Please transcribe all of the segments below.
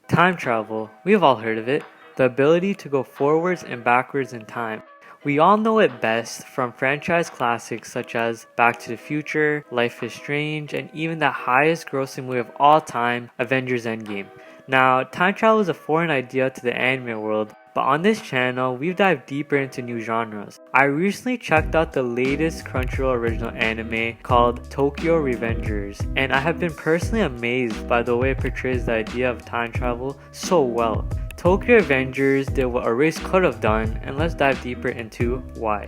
Time travel, we've all heard of it, the ability to go forwards and backwards in time. We all know it best from franchise classics such as Back to the Future, Life is Strange, and even the highest grossing movie of all time, Avengers Endgame. Now, time travel is a foreign idea to the anime world, but on this channel, we've dived deeper into new genres. I recently checked out the latest Crunchyroll original anime called Tokyo Revengers, and I have been personally amazed by the way it portrays the idea of time travel so well. Tokyo Revengers did what Erase could have done, and let's dive deeper into why.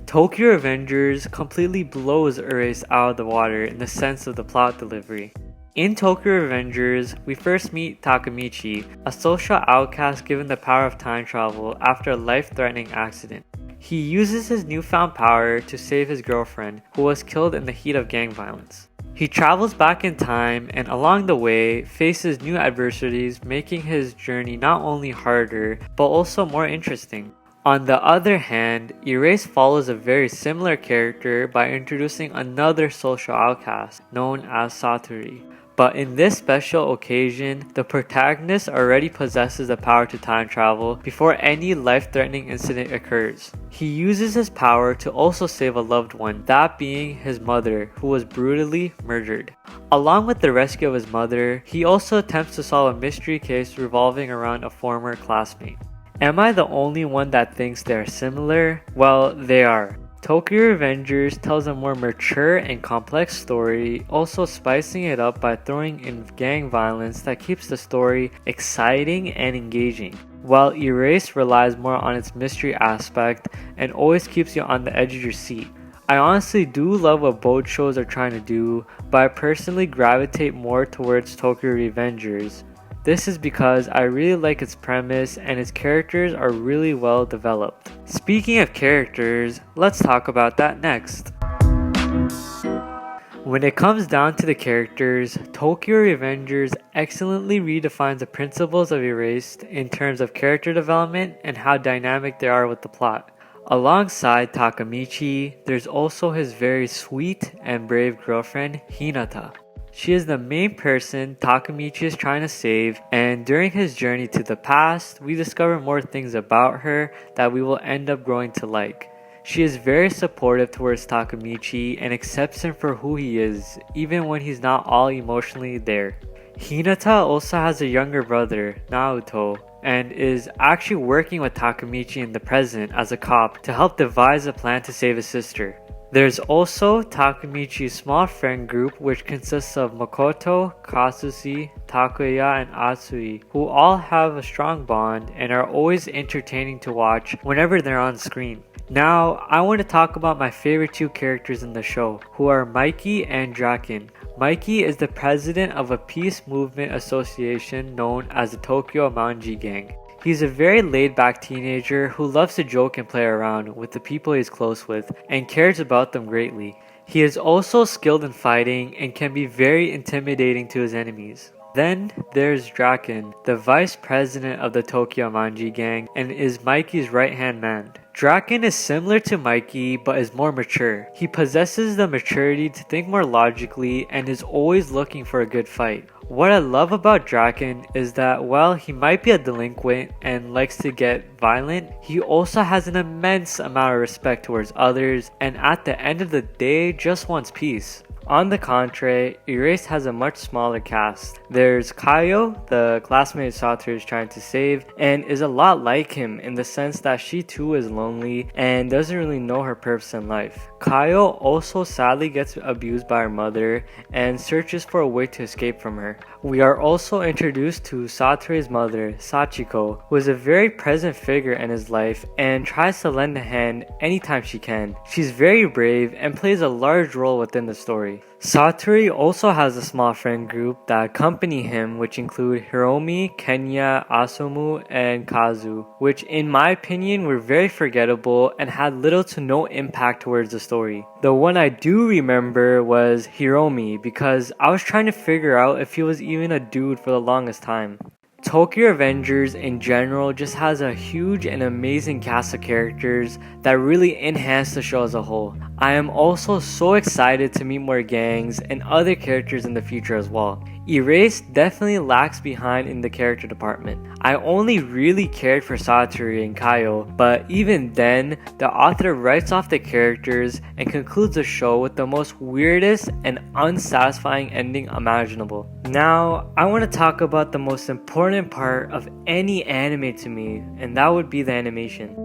Tokyo Revengers completely blows Erase out of the water in the sense of the plot delivery. In Tokyo Revengers, we first meet Takemichi, a social outcast given the power of time travel after a life-threatening accident. He uses his newfound power to save his girlfriend, who was killed in the heat of gang violence. He travels back in time and along the way faces new adversities, making his journey not only harder but also more interesting. On the other hand, Erase follows a very similar character by introducing another social outcast known as Satori. But in this special occasion, the protagonist already possesses the power to time travel before any life-threatening incident occurs. He uses his power to also save a loved one, that being his mother, who was brutally murdered. Along with the rescue of his mother, he also attempts to solve a mystery case revolving around a former classmate. Am I the only one that thinks they are similar? Well, they are. Tokyo Revengers tells a more mature and complex story, also spicing it up by throwing in gang violence that keeps the story exciting and engaging, while Erase relies more on its mystery aspect and always keeps you on the edge of your seat. I honestly do love what both shows are trying to do, but I personally gravitate more towards Tokyo Revengers. This is because I really like its premise and its characters are really well developed. Speaking of characters, let's talk about that next. When it comes down to the characters, Tokyo Revengers excellently redefines the principles of Erased in terms of character development and how dynamic they are with the plot. Alongside Takemichi, there's also his very sweet and brave girlfriend, Hinata. She is the main person Takemichi is trying to save, and during his journey to the past, we discover more things about her that we will end up growing to like. She is very supportive towards Takemichi and accepts him for who he is, even when he's not all emotionally there. Hinata also has a younger brother, Naoto, and is actually working with Takemichi in the present as a cop to help devise a plan to save his sister. There's also Takemichi's small friend group, which consists of Makoto, Katsushi, Takuya, and Atsui, who all have a strong bond and are always entertaining to watch whenever they're on screen. Now, I want to talk about my favorite two characters in the show, who are Mikey and Draken. Mikey is the president of a peace movement association known as the Tokyo Manji Gang. He's a very laid-back teenager who loves to joke and play around with the people he's close with and cares about them greatly. He is also skilled in fighting and can be very intimidating to his enemies. Then there's Draken, the vice president of the Tokyo Manji Gang and is Mikey's right-hand man. Draken is similar to Mikey but is more mature. He possesses the maturity to think more logically and is always looking for a good fight. What I love about Draken is that while he might be a delinquent and likes to get violent, he also has an immense amount of respect towards others and at the end of the day just wants peace. On the contrary, Erase has a much smaller cast. There's Kayo, the classmate Satori is trying to save, and is a lot like him in the sense that she too is lonely and doesn't really know her purpose in life. Kayo also sadly gets abused by her mother and searches for a way to escape from her. We are also introduced to Satori's mother, Sachiko, who is a very present figure in his life and tries to lend a hand anytime she can. She's very brave and plays a large role within the story. Satori also has a small friend group that accompany him, which include Hiromi, Kenya, Asumu, and Kazu, which in my opinion were very forgettable and had little to no impact towards the story. The one I do remember was Hiromi because I was trying to figure out if he was even a dude for the longest time. Tokyo Revengers in general just has a huge and amazing cast of characters that really enhance the show as a whole. I am also so excited to meet more gangs and other characters in the future as well. Erased definitely lacks behind in the character department. I only really cared for Satoru and Kaio, but even then, the author writes off the characters and concludes the show with the most weirdest and unsatisfying ending imaginable. Now, I want to talk about the most important part of any anime to me, and that would be the animation.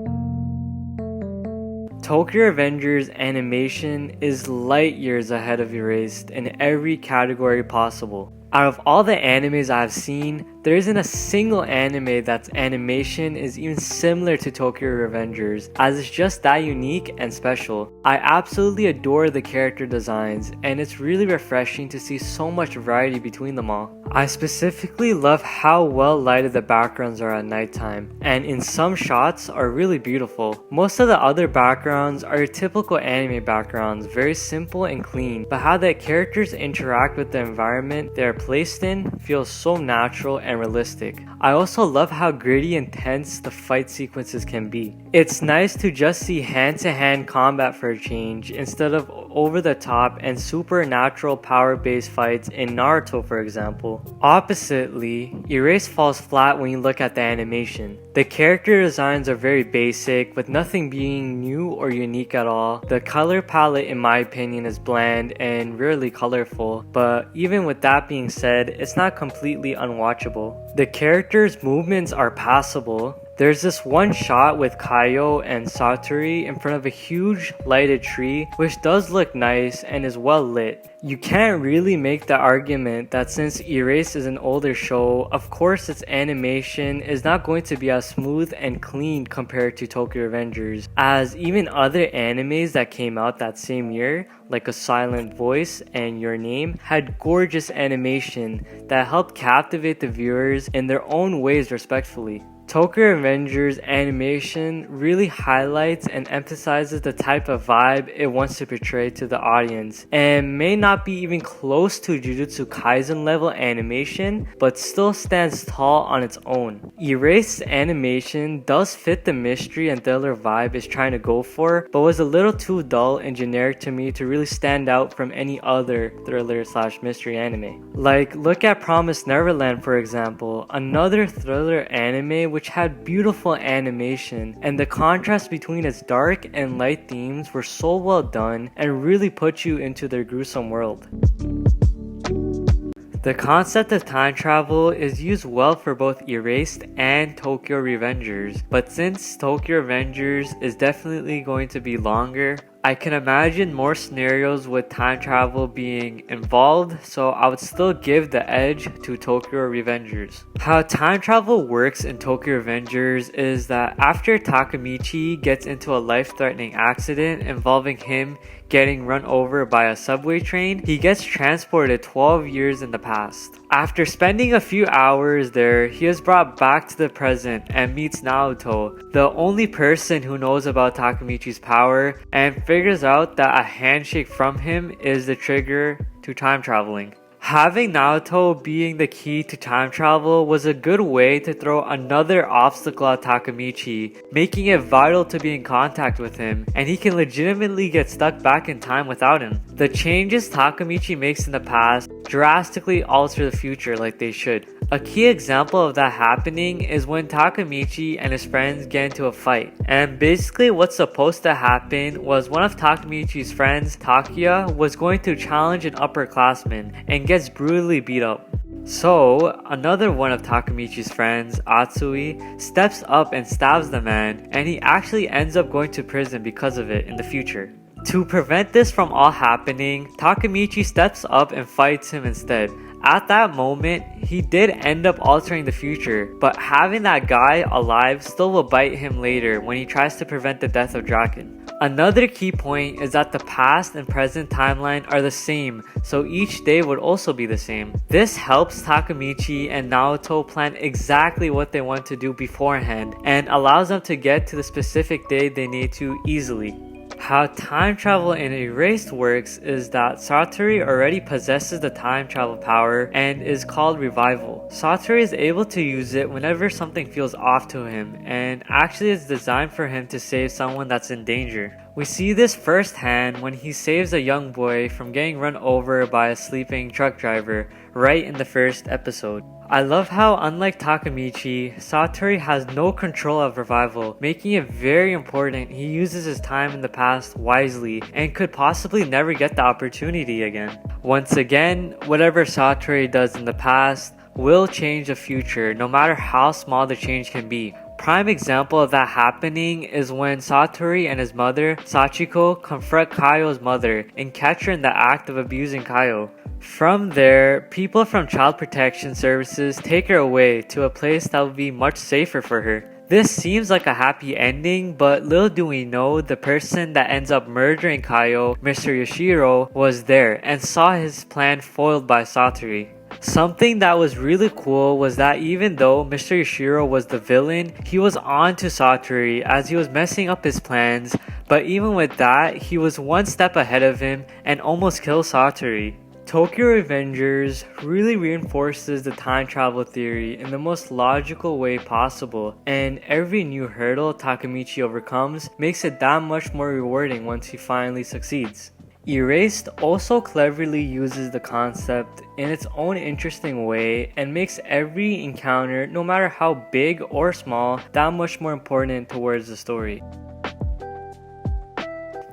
Tokyo Revengers animation is light years ahead of Erased in every category possible. Out of all the animes I've seen, there isn't a single anime that's animation is even similar to Tokyo Revengers, as it's just that unique and special. I absolutely adore the character designs, and it's really refreshing to see so much variety between them all. I specifically love how well lighted the backgrounds are at nighttime, and in some shots are really beautiful. Most of the other backgrounds are your typical anime backgrounds, very simple and clean, but how the characters interact with the environment they're placed in feels so natural and realistic. I also love how gritty and tense the fight sequences can be. It's nice to just see hand-to-hand combat for a change instead of over-the-top and supernatural power-based fights in Naruto, for example. Oppositely, Erased falls flat when you look at the animation. The character designs are very basic, with nothing being new or unique at all. The color palette, in my opinion, is bland and rarely colorful, but even with that being said, it's not completely unwatchable. The characters' movements are passable. There's this one shot with Kaio and Satoru in front of a huge lighted tree, which does look nice and is well lit. You can't really make the argument that since Erased is an older show, of course its animation is not going to be as smooth and clean compared to Tokyo Revengers, as even other animes that came out that same year, like A Silent Voice and Your Name, had gorgeous animation that helped captivate the viewers in their own ways respectfully. Tokyo Revengers animation really highlights and emphasizes the type of vibe it wants to portray to the audience, and may not be even close to Jujutsu Kaisen level animation, but still stands tall on its own. Erased animation does fit the mystery and thriller vibe it's trying to go for, but was a little too dull and generic to me to really stand out from any other thriller/mystery anime. Like, look at Promised Neverland, for example, another thriller anime which had beautiful animation, and the contrast between its dark and light themes were so well done and really put you into their gruesome world. The concept of time travel is used well for both Erased and Tokyo Revengers, but since Tokyo Revengers is definitely going to be longer, I can imagine more scenarios with time travel being involved, so I would still give the edge to Tokyo Revengers. How time travel works in Tokyo Revengers is that after Takemichi gets into a life-threatening accident involving him getting run over by a subway train, he gets transported 12 years in the past. After spending a few hours there, he is brought back to the present and meets Naoto, the only person who knows about Takemichi's power, and figures out that a handshake from him is the trigger to time traveling. Having Naoto being the key to time travel was a good way to throw another obstacle at Takemichi, making it vital to be in contact with him, and he can legitimately get stuck back in time without him. The changes Takemichi makes in the past drastically alter the future like they should. A key example of that happening is when Takemichi and his friends get into a fight. And basically what's supposed to happen was one of Takemichi's friends, Takuya, was going to challenge an upperclassman and gets brutally beat up. So, another one of Takemichi's friends, Atsui, steps up and stabs the man, and he actually ends up going to prison because of it in the future. To prevent this from all happening, Takemichi steps up and fights him instead. At that moment, he did end up altering the future, but having that guy alive still will bite him later when he tries to prevent the death of Draken. Another key point is that the past and present timeline are the same, so each day would also be the same. This helps Takemichi and Naoto plan exactly what they want to do beforehand, and allows them to get to the specific day they need to easily. How time travel in Erased works is that Satoru already possesses the time travel power and is called Revival. Satoru is able to use it whenever something feels off to him, and actually is designed for him to save someone that's in danger. We see this firsthand when he saves a young boy from getting run over by a sleeping truck driver right in the first episode. I love how, unlike Takemichi, Satori has no control of revival, making it very important he uses his time in the past wisely and could possibly never get the opportunity again. Once again, whatever Satori does in the past will change the future, no matter how small the change can be. Prime example of that happening is when Satori and his mother, Sachiko, confront Kaio's mother and catch her in the act of abusing Kaio. From there, people from Child Protection Services take her away to a place that will be much safer for her. This seems like a happy ending, but little do we know the person that ends up murdering Kaio, Mr. Yoshiro, was there and saw his plan foiled by Satori. Something that was really cool was that even though Mr. Yoshiro was the villain, he was on to Satori as he was messing up his plans, but even with that, he was one step ahead of him and almost killed Satori. Tokyo Revengers really reinforces the time travel theory in the most logical way possible, and every new hurdle Takemichi overcomes makes it that much more rewarding once he finally succeeds. Erased also cleverly uses the concept in its own interesting way and makes every encounter, no matter how big or small, that much more important towards the story.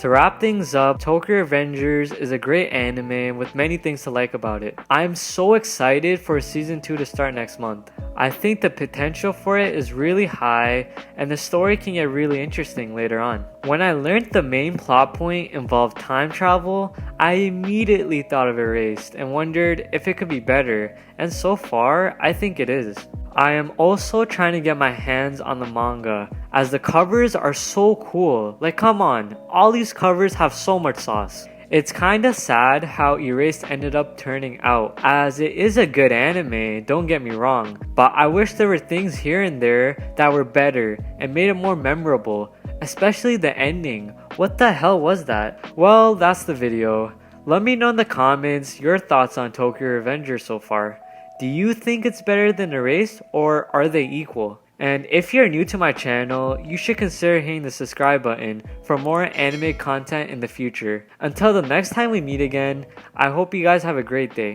To wrap things up, Tokyo Revengers is a great anime with many things to like about it. I'm so excited for season 2 to start next month. I think the potential for it is really high and the story can get really interesting later on. When I learned the main plot point involved time travel, I immediately thought of Erased and wondered if it could be better, and so far, I think it is. I am also trying to get my hands on the manga, as the covers are so cool. Like, come on, all these covers have so much sauce. It's kinda sad how Erased ended up turning out, as it is a good anime, don't get me wrong, but I wish there were things here and there that were better and made it more memorable, especially the ending. What the hell was that? Well, that's the video. Let me know in the comments your thoughts on Tokyo Revengers so far. Do you think it's better than Erased, or are they equal? And if you're new to my channel, you should consider hitting the subscribe button for more anime content in the future. Until the next time we meet again, I hope you guys have a great day.